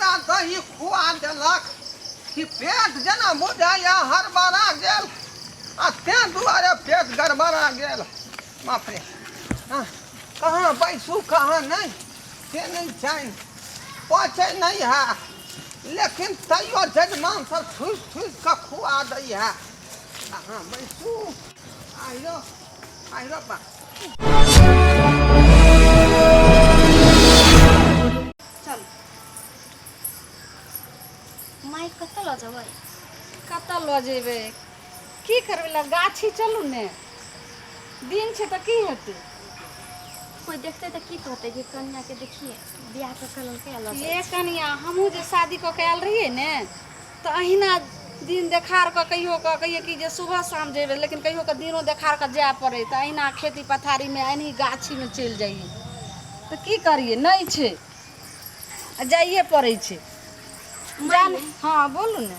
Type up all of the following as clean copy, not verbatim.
हमरा दही खुआ देलक कि पेट जेना बुझाइया हड़बड़ा गेल आ तें दुआरे पेट गड़बड़ा गेल। बाप रे कहाँ बैसू कहाँ नहीं से नहीं जान पहुँचे नहीं है, लेकिन तैयो जजमान सब ठूस ठूस के खुआ दै है। कहाँ बैसू आइरो बा चल माई कत ल जेबै? कत ल जेबै की करबै ला गाछी चलू ने दिन छै तऽ की हेतै। कोई देखते तो की कहते कि कन्या के देखिए बियाह के कलर के अलग ये कनिया हमहूँ जे शादी कऽ के आयल रहियै ने तऽ अहिना दिन देखार कऽ कहिए कि जे सुबह शाम जेबै, लेकिन कहियो कऽ दिनो देखार कऽ जाय पड़ै तऽ अहिना खेती पथारीमे अहिनी गाछीमे चलि जाइए। तऽ की करिए नहीं छै जाइए पड़ै छै। जान हाँ बोलू ने।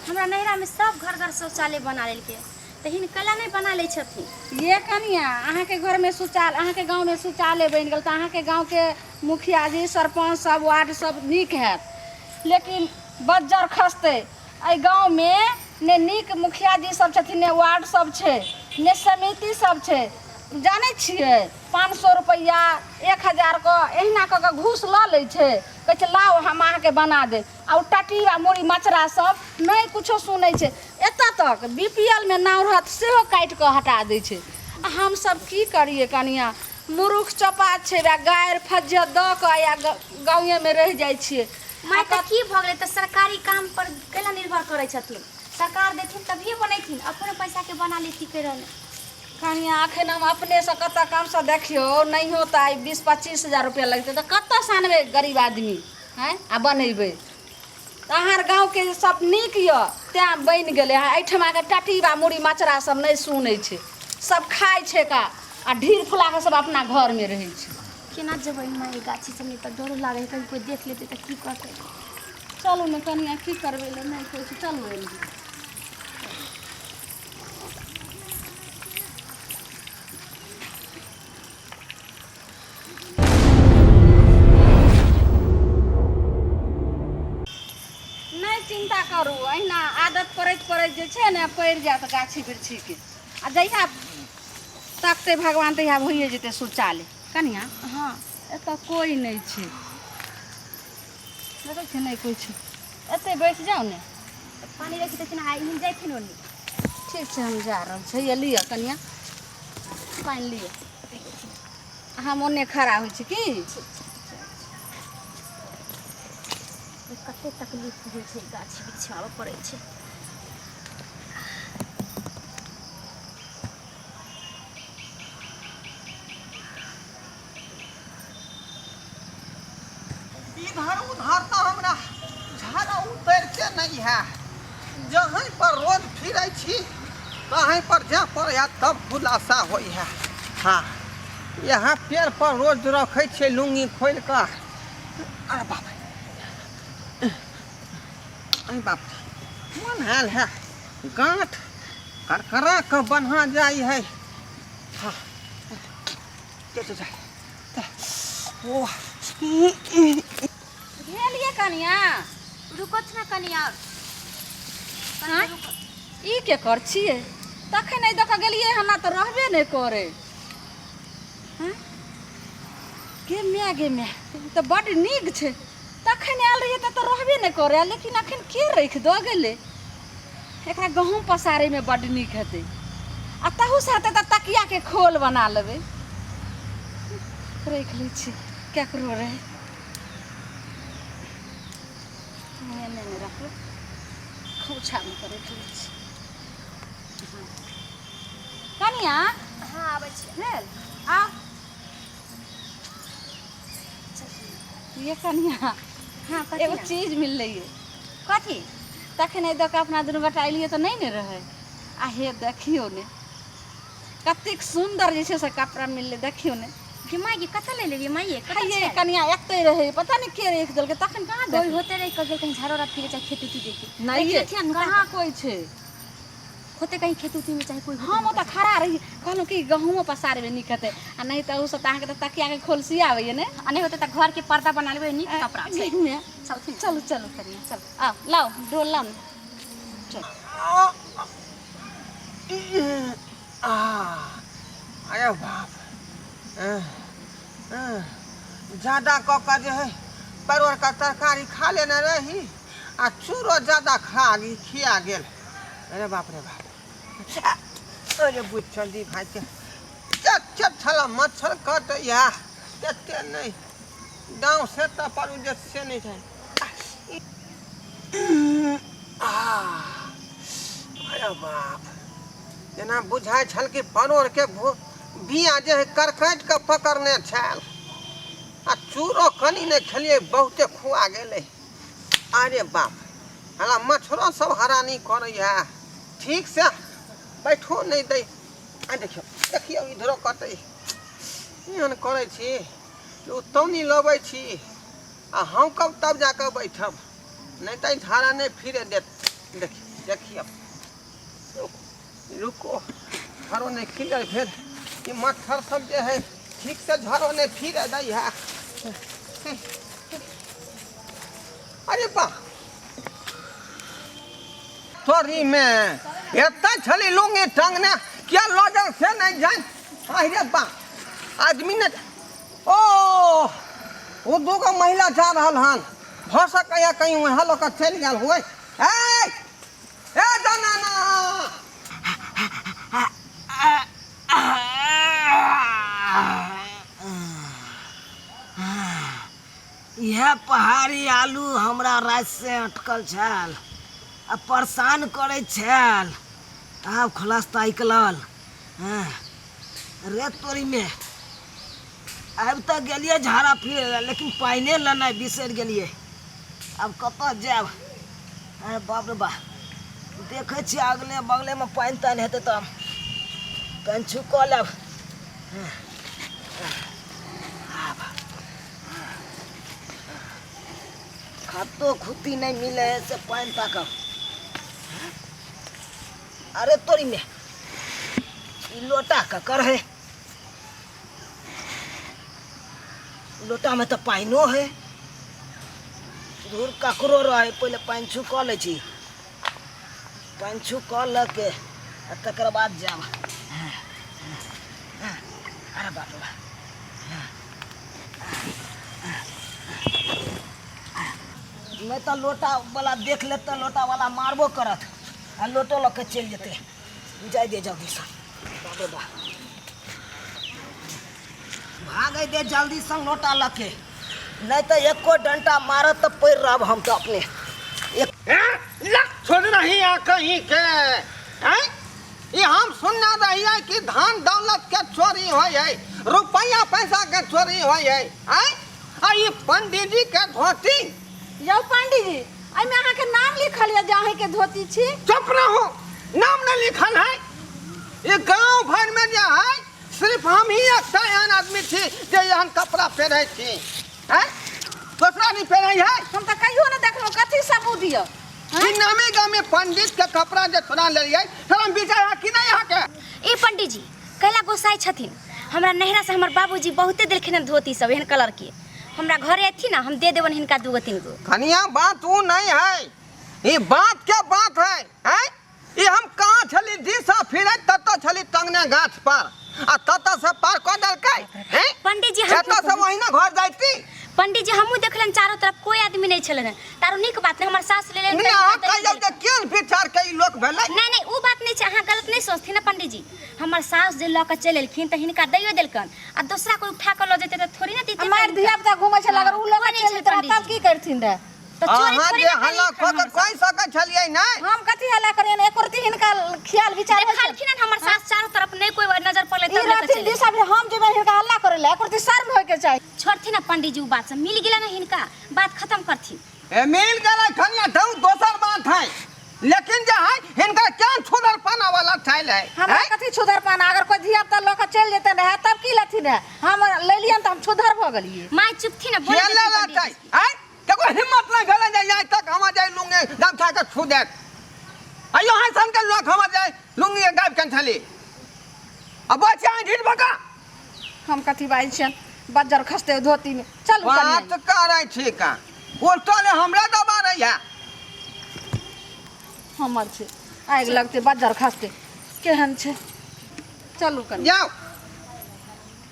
हमरा नैहरा में सब घर घर शौचालय बना लेलके तो हिनकला नहीं बना ले छथिन। ये कनिया अहाँ के घर में शौचालय, अहाँ के गांव में शौचालय बन गल तो अहाँ के गांव के मुखिया जी सरपंच सब वार्ड सब नीक है, लेकिन बज्जर खसते एहि गांव में ने नीक मुखिया जी सब छथिन ने वार्ड सब छै ने समिति सब छै। जाने छियै 500 रुपया 1000 को एहिना कऽ के घूस लऽ लै छै, कहै छै लाओ हम अहाँके बना दे आ टटी आ मुड़ी मचरा सब नहीं कुछो सुनै छै। एतऽ तक बीपीएल में नाम रहत सेहो काटि कऽ हटा दै छै। आ हम सब की करिए कनिया मुरुख चपात छै गायर फज्जत दऽ कऽ या गाँवे में रह जाइ छियै। माई तो की भ गेलै तो सरकारी काम पर केला निर्भर करै छथिन, सरकार देथिन तभिए बनैथिन, अपने पैसा के बना लेती करल। कनिया अखन हम अपने से कतऽ काम से देखियो नहीं होता 20-25 हजार रुपया लगते तो कतऽ से आनबै गरीब आदमी हैं आ बनेबै। अहाँ गाँव के सब नीक यऽ तें बनि गेलै है। एहिठमा के टटी बा मुड़ी मचरा सब नहीं सुनै छै, सब खाइ छै का आ ढीर फुला के सब अपना घर में रहै छै। केना जेबै माई गाछी सब में तो डर लागे कहीं कोई देख लेते तो की करते। चलू ने कनिया की करबै ले नहीं कोई छै, चलू एलिए। चिंता करू अहिना आदत पड़ैत जे छै ने पड़ि जायत गाछी वृक्षी के आ जहिया तकते भगवान तहिया भइए जेतै शौचालय। कनिया हाँ एतऽ कोई नहीं छै, देखै छै नहीं कोई छै, एतै बैठ जाओ ने पानी रखी देथिन आ इन जैथिन ओनी। ठीक छै हम जा रहल छै। ये लिअ कनिया पानि लिअ, हम ओन्ने खड़ा होइ छी की। कते तकलीफ होइ छै गाछी बिछाबऽ पड़ै छै। इधर उधर तो हमरा झाड़ा उतर के नहीं है, जहीं पर रोज फिरै छी तहीं पर जा पड़े तब खुलासा होई है। हाँ यहाँ पेड़ पर रोज रखे छे लुंगी खोल कर। अरे बाप अरे बाप मन हाल है गांठ करकरा के बन्हा जाई है। हाँ ओ गेलिए कनिया रुकत ना कनिया हाँ ई के कर छिए तखन नहीं देख गेलिए हना तो रहबे नहीं करे। हाँ गे मैं तो बड़ नीक छै, तखन आयल रहिए तो रहबे नहीं करे, लेकिन अखन के रख दो गेले। एकरा गहूम पसारे में बड़ नीक हेतै आ तहू साथे तो तकिया के खोल बना लेबै। रख लै छी केकरो रहे नहीं रखो खोछा में कर रख लै छी। कनिया हाँ आबै छै भेल आ ये कनिया हाँ एगो चीज मिल रही है। कथी तखन दऽ के अपना दुनू गोटा एलिए तो नहीं ने रहे। आ हे देखियो ने कतेक सुंदर जे छै से कपड़ा मिलले, देखियो ने कि माई के कत ले लेलिए माई खाइए कनिया एकते रहे पता नहीं के रख देलके तखन कहाँ कोई होते रही कहीं झाड़ो रात फिरे चाहे खेती की देखी नहीं कहाँ कोई छै होते कहीं खेत उती में चाहे कोई हम तो खड़ा रही कहलो कि गहूँ पसारे में निकते आ नहीं तो उ सब ताके तो तकिया के खोलसिया आवे ने आ नहीं होते तो घर के पर्दा बना लेबे नीक कपड़ा से चलो चलो करिए चल आ लाओ डोल लाओ चल अरे बाप ज्यादा कका जो है परवर का तरकारी खा लेने रही आ चूरो ज्यादा खिया गेल। अरे बाप रे बाप अरे बुच्चंदी भाई के चट छला मच्छर कट या तेते नहीं गांव से त पारू जे से नहीं जाए। अरे बाप जेना बुझाय छल कि परोर के बिया जे है करकट के पकड़ने छल आ चूरो कनी ने खेलिए बहुते खुआ गेले। अरे बाप हला मच्छरों सब हरानी करैया ठीक से बैठो नहीं दे। आ देखियो इधरो कतै एहन करै छी ओ तौनी लबै छी आ हम कब तब जाकर बैठब नहीं तो धारा नहीं फिरे देत। देखियो रुको झाड़ो नहीं खिले फिर ये मच्छर सब जो है ठीक से झाड़ो नहीं फिरे दै है। अरे बा तोरी में इतना छली लूंगी टंगने क्या लॉजर से नहीं जाए। अरे बा आदमी ने ओ वो दूगो महिला जा रहल हन हो सके कहीं वहाँ लोग चल गया हुए। ए जनाना यह पहाड़ी आलू हमरा रात से अटकल छल आ परेशान करे छल आब खलास ताकलल। रे तोरी में अब तक गेलिए झाड़ा फिर लेकिन पाइने लेना बिसर गेलिए अब कत जाब। अरे बाप रे बाप देखे छी अगले बगले में पानि तानि हेतै तो कनि छुक लेब। खातो खुती नहीं मिले है से पानी ताकब। अरे तोरी में लोटा ककर है लोटा में तो पाइनो है दूर ककरो रहे पहले पानी छुक ले छी पानी छुक लके तकर बाद जाब। अरे बाप रे मैं तो लोटा वाला देख ले तो लोटा वाला मारबो करत आ लोटो लग के चल जेते जाय दे जल्दी से बाबे बा भागे दे जल्दी से लोटा लग के नहीं तो एको डंटा मारत तो पैर रहब हम तो अपने लक छोड़ रही है कहीं के हैं। ये हम सुनना रही कि धान दौलत के चोरी हो रुपया पैसा के चोरी हो ये पंडित जी के धोती यौ पंडित जी आई में अहाँ के नाम लिखल है जहाँ के धोती छी। चुप रहो नाम न लिखल है ये गांव भर में जो है सिर्फ हम ही एक एहन आदमी थी जो यहाँ कपड़ा पहने थी हैं दूसरा नहीं पहने है। हम तो कहियो न देखलो कथी सबूत दियो नामे गाँव में पंडित के कपड़ा जो थोड़ा ले लिये हम बिचारा कि नहीं यहाँ के। ए पंडित जी कैला गोसाई छथिन हमरा नहरा से हमर बाबूजी बहुते देलखिन धोती सब एहन कलर के हमरा घरे अथी ना हम दे देवन हिनका दूगो तीन गो। कनिया बात वो नहीं है ये बात क्या बात है हैं ये हम कहाँ छली दिशा फिरे ततो छली टंगने गाछ पर आ ततो से पार कर दलकै हैं पंडित जी ततो से वही ना घर जाती। पंडित जी हमहू देखलन चारों तरफ कोई आदमी नहीं छलन तारो निक बात है हमर सास ले नहीं आ कहियो जे केन विचार के लोग भेलै नहीं वो बात नहीं छै अहाँ गलत नहीं सोचथिन ना पंडित जी हमर सास जे ल के चल एलखिन त हिनका दैयो देलकन आ दूसरा कोई उठा के ल जेते त थोड़ी ना देते। हमार धिया पुता घुमै छल अगर उ लोग चल जेतै तब की करथिन रे तो चोरी अहाँ थोड़ी जे हल्ला खोके कोई सके छलियै नहीं हम कथी हल्ला करियन एक रती हिनका ख्याल विचार देखलखिन हमर सास चारों तरफ नहीं कोई नजर पड़ले ई राती दिशा भी हम जेबे हिनका हल्ला करे ले एक रती शर्म होय के चाहि छोड़थिन ना पंडित जी उ बात से मिल गेला ना हिनका बात खत्म करथिन। ए मिल गेलै खनिया तो दोसर बात है लेकिन जे है हिनका क्या छुदर पाना वाला छैल है हमरा कथी छुदर पाना अगर कोई धिया पुता लोग चल जेते रहे तब की लथिन है हम ले लियन त हम छुदर भ गेलिए माय चुप थी ना बोल ये ले लेतै हैं केको हिम्मत नहीं भेलै जे आज तक हम जाय लूंगे गमछा के छू देत आइयो है सन के लोग हम जाय लुंगी गायब कन छली अब बच्चा ढीठ बका हम कथी बाई छन बज्जर खसते धोती में चलू बात करे छी का उल्टा ने हमरा दबा रही है हमर छे आग लगते बज्जर खसते केहन छे चलू कनी जाओ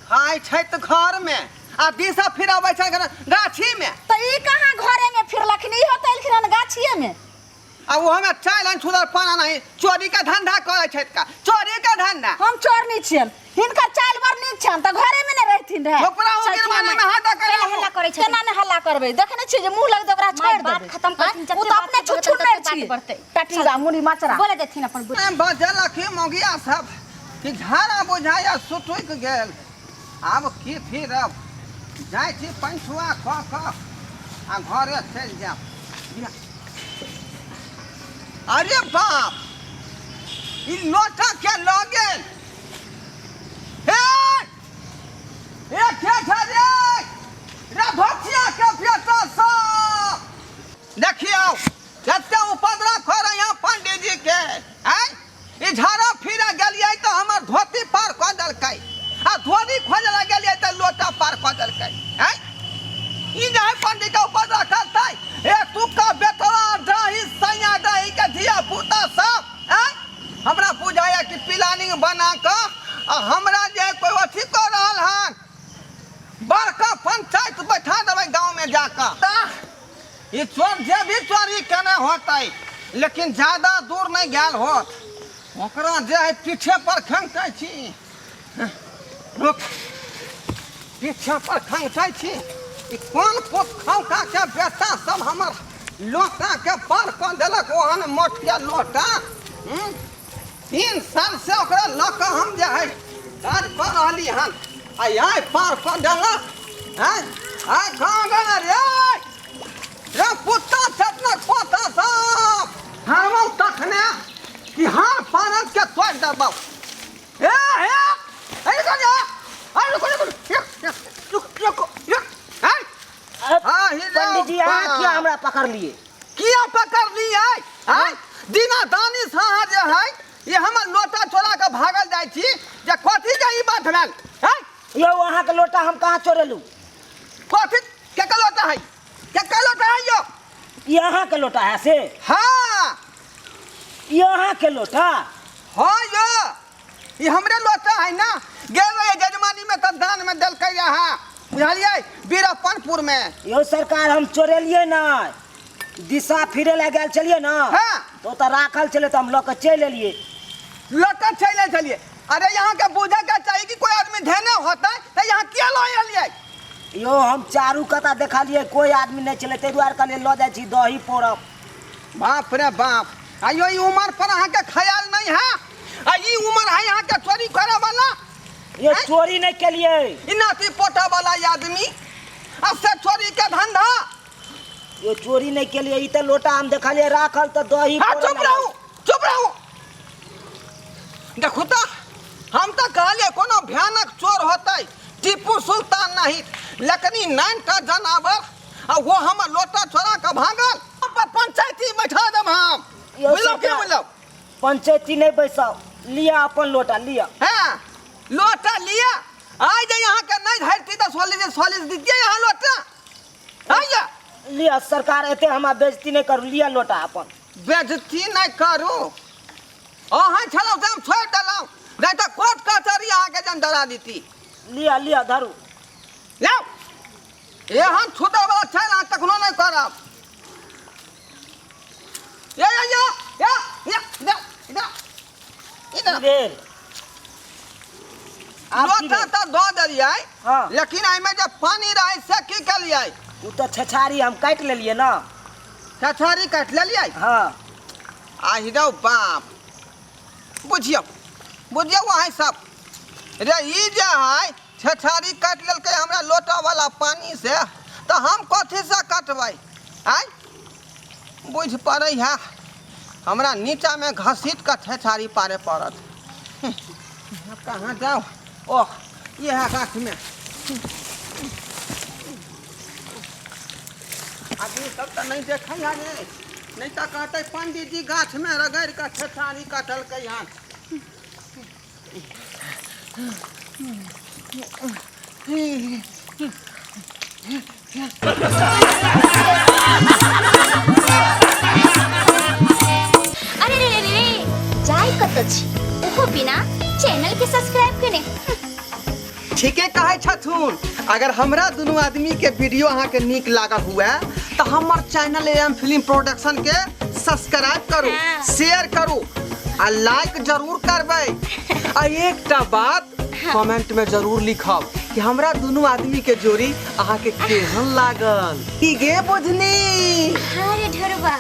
खाय छै त घर में आ दिशा फिराबै छै गाछी में तो ई कहाँ घरे में फिरलखिन ई होतै एलखिन गाछिए में आ वो हमें चाय लाइन छुदर पाना नहीं चोरी का धंधा करे छै का चोरी का धंधा हम चोर नहीं छियन हिनकर चाल बर नीक छन त घरे में ने रहथिन रहे छोकरा हो गिरमाने में हाथ करे हल्ला करे छै केना ने हल्ला करबै देखने छी जे मुंह लग ओकरा छोड़ बात देबै खत्म करथिन उ त अपने छुछुन्ने छी बढ़ते टटीरा मुड़ी मचरा बोले देथिन अपन बुढ़ बजल की मोगिया सब कि झाड़ा बुझाया सुटुक गेल आब की फिर अब जाय छी पंछुआ ख ख आ घरे चल जाब अरे बाप ई लोटा के लगे हे क्या था रे भटिया के बेटा सब देखियो जते उपद्रव करे यहाँ पंडित जी के हैं ई झाड़ा फिरा गेलिए तो हमर धोती पार क देलकै आ धोती खोजला गेलिए तो लोटा पार क देलकै हैं ई नहीं पंडित के उपद्रव करतै ए तू का बेटवा दही सैया दही के धिया पुता सब हैं हमरा बुझाया कि प्लानिंग बना के आ हमरा जे कोई अथी कर रहल हन बड़का पंचायत बैठा देबै गांव में जाकर ये चोर जे भी चोरी केने होतै लेकिन ज्यादा दूर नहीं गेल होत ओकरा जे है पीछे पर खंगै छी रुक पीछे पर खंगै छी ई कोन पोत खौका के बेटा सब हमर लोटा के पार क देलक ओहन मोट के लोटा 3 साल से ओकरा लक हम जे है काज कर रहली हन आ यहाँ पार क देलक हैं आ कहाँ गेल रे पुत्ता छटना पोता सब हम तखने कि हाँ पारत के तोड़ देबौ ए अरे को जा अरे को रुक हैं हां पंडित जी यहाँ क्या हमरा पकड़ लिए किया पकड़ लिए हैं दीना दानी साहा जे है ये हमर लोटा चोरा के भागल जाय छी जे कथी के ई बात भेल हैं यो वहाँ के लोटा हम कहाँ चोरेलू कथी के लोटा है के लोटा है यो यहाँ के लोटा है से हाँ यहाँ के लोटा हाँ यो ये हमरे लोटा है ना गेल रहे जजमानी में तब दान में देलकै यहाँ बुझलिए बीरप्पनपुर में यो सरकार हम चोरेलिए ना दिशा फिरे ला गेल चलिए ना हाँ तो राखल चले तो हम लऽ चल एलिए लोटा चले चलिए अरे यहाँ के बुझे के चाहिए कि कोई आदमी धेने होता तो यहाँ क्या लो एलिए यो हम चारू कता देखलिए कोई आदमी नहीं चले ते दुआर कने लऽ जाइ छी दही पोरब बाप रे बाप आयो ई उम्र पर अहाँ के ख्याल नहीं है आ ई उम्र है यहाँ के चोरी करे वाला ये चोरी नहीं केलिए ई नाती पोता वाला आदमी आ से चोरी के धंधा ये चोरी नहीं केलिए ई तो लोटा हम देखलिए राखल तो दही हाँ चुप रहो देखो तो हम तो कहलिए कोनो भयानक चोर होता टीपू सुल्तान नहीं लेकिन 9 का जनावर आ वो हम लोटा चोरा के भागल पर पंचायती बैठा देब हम बोलो क्या बोलो पंचायती नहीं बैसाओ लिया अपन लोटा लिया हां लोटा लिया आज यहाँ के नहीं धरती तो सॉलिड दीजिए यहाँ लोटा आइए लिया सरकार एते हमारा बेइज्जती नहीं करू लिया लोटा अपन बेइज्जती नहीं करू अहाँ छलौ हम छोड़ देलौ नहीं तो कोर्ट कचहरी अहाँ के जन डरा देती लिया लिया धरू लाओ एहन छूटे वाला छै ना तखनो नहीं करब या इधर लोटा तो दो दिलिए हाँ। लेकिन एमे जब पानी रहे से की कलिए उ तो छछारी हम काट लेलिए ना छछारी काट लेलिए हाँ आहि रो बाप बुझियो वहाँ सब रे ई जे है छछारी काट लेलकै हमरा लोटा वाला पानी से तो हम कथी से काटबै आय बुझ पड़ै है हमरा नीचा में घसीट के छछारी पारे पड़त कहाँ जाओ ओह ये है गाछ में आदमी सब तो नहीं देखा नहीं तो कहते पंडित जी गाछ में रगड़ के छछारी काटल के यहाँ अरे रे रे रे जाय कत छी ओहो बिना चैनल के सब्सक्राइब कने ठीके कहे छथुन। अगर हमरा दोनों आदमी के वीडियो अहाँ के नीक लागल हुए तो हमर चैनल एम फिल्म प्रोडक्शन के सब्सक्राइब करू, शेयर करू आ लाइक जरूर करबै। आ एकटा बात कमेंट में जरूर लिखब कि हमरा दोनों आदमी के जोड़ी अहाँ के केहन लागल। की गे बुझनी? अरे ढोरबा